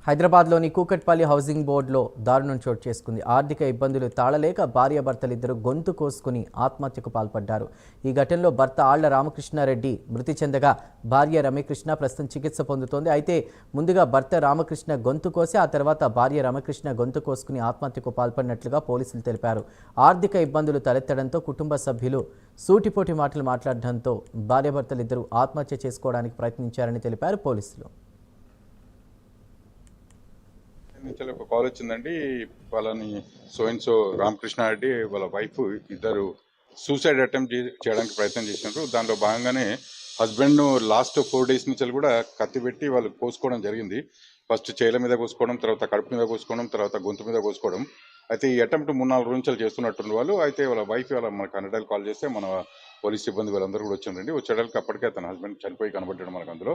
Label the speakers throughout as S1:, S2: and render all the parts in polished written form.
S1: హైదరాబాద్లోని కూకట్పల్లి హౌసింగ్ బోర్డులో దారుణం చోటు చేసుకుంది. ఆర్థిక ఇబ్బందులు తాళలేక భార్యాభర్తలిద్దరూ గొంతు కోసుకుని ఆత్మహత్యకు పాల్పడ్డారు. ఈ ఘటనలో భర్త ఆళ్ల రామకృష్ణారెడ్డి మృతి చెందగా భార్య రమ్యకృష్ణ ప్రస్తుతం చికిత్స పొందుతోంది. అయితే ముందుగా భర్త రామకృష్ణ గొంతు కోసి ఆ తర్వాత భార్య రమకృష్ణ గొంతు కోసుకుని ఆత్మహత్యకు పాల్పడినట్లుగా పోలీసులు తెలిపారు. ఆర్థిక ఇబ్బందులు తలెత్తడంతో కుటుంబ సభ్యులు సూటిపోటి మాటలు మాట్లాడడంతో భార్యాభర్తలిద్దరూ ఆత్మహత్య చేసుకోవడానికి ప్రయత్నించారని తెలిపారు పోలీసులు.
S2: నుంచి ఒక కాల్ వచ్చిందండి. వాళ్ళని సో రామకృష్ణారెడ్డి వాళ్ళ వైఫ్ ఇద్దరు సూసైడ్ అటెంప్ట్ చేయడానికి ప్రయత్నం చేసినారు. దానిలో భాగంగానే హస్బెండ్ లాస్ట్ 4 days నుంచి కూడా కత్తి పెట్టి వాళ్ళు కోసుకోవడం జరిగింది. ఫస్ట్ చేల మీద కోసుకోవడం, తర్వాత కడుపు మీద కోసుకోవడం, తర్వాత గొంతు మీద కోసుకోవడం. అయితే ఈ అటెంప్ట్ 3-4 రోజుల నుంచి చేస్తున్నట్టు వాళ్ళు. అయితే వాళ్ళ వైఫ్ వాళ్ళ మనకు 100 కాల్ చేస్తే మన పోలీస్ సిబ్బంది వాళ్ళందరూ కూడా వచ్చిండండి. వచ్చేటప్పటికి అప్పటికే అతని హస్బెండ్ చనిపోయి కనబడ్డాడు మనకు అందులో.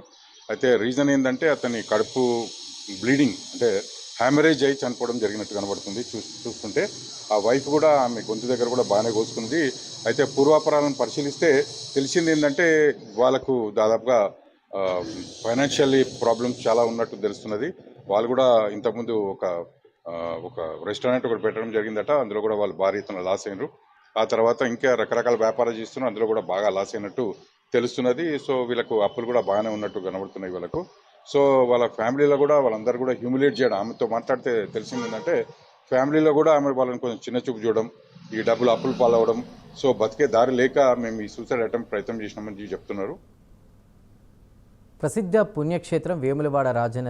S2: అయితే రీజన్ ఏంటంటే అతని కడుపు బ్లీడింగ్ అంటే హ్యామరేజ్ అయి చనిపోవడం జరిగినట్టు కనబడుతుంది. చూస్తుంటే ఆ వైఫ్ కూడా ఆమె గొంతు దగ్గర కూడా బాగానే కోసుకుంది. అయితే పూర్వాపరాలను పరిశీలిస్తే తెలిసింది ఏంటంటే వాళ్ళకు దాదాపుగా ఫైనాన్షియల్లీ ప్రాబ్లమ్స్ చాలా ఉన్నట్టు తెలుస్తున్నది. వాళ్ళు కూడా ఇంతకుముందు ఒక రెస్టారెంట్ ఒకటి పెట్టడం జరిగిందట. అందులో కూడా వాళ్ళు భారీ ఎత్తున లాస్ అయినారు. ఆ తర్వాత ఇంకా రకరకాల వ్యాపారాలు చేస్తున్నారు. అందులో కూడా బాగా లాస్ అయినట్టు తెలుస్తున్నది. సో వీళ్ళకు అప్పులు కూడా బాగానే ఉన్నట్టు కనబడుతున్నాయి వీళ్ళకు. సో వాళ్ళ ఫ్యామిలీలో కూడా వాళ్ళందరూ కూడా హ్యూమిలేట్ చేయడం, ఆమెతో మాట్లాడితే తెలిసింది ఏంటంటే ఫ్యామిలీలో కూడా ఆమె వాళ్ళని కొంచెం చిన్న చూపు చూడడం, ఈ డబ్బులు అప్పులు పాలవడం, సో బతికే దారి లేక మేము ఈ సూసైడ్ అటెంప్ట్ ప్రయత్నం చేసినామని చెప్తున్నారు.
S1: ప్రసిద్ధ పుణ్యక్షేత్రం వేములవాడ రాజన్న